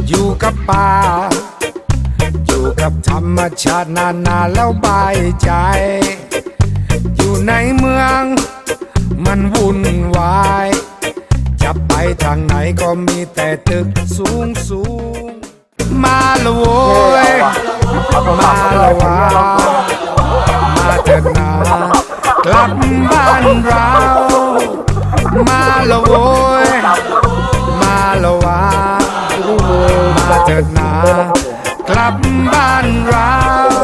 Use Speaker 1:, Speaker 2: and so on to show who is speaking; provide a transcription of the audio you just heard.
Speaker 1: อยู่กับป่าอยู่กับธรรมชาตินานๆแล้วบายใจอยู่ในเมืองมันวุ่นวายจะไปทางไหนก็มีแต่ตึกสูงสูงมาละโวยมาละวามาเถิดนากลับบ้านเรามาละโวยมาละวามาเถิดนากลับบ้านเรา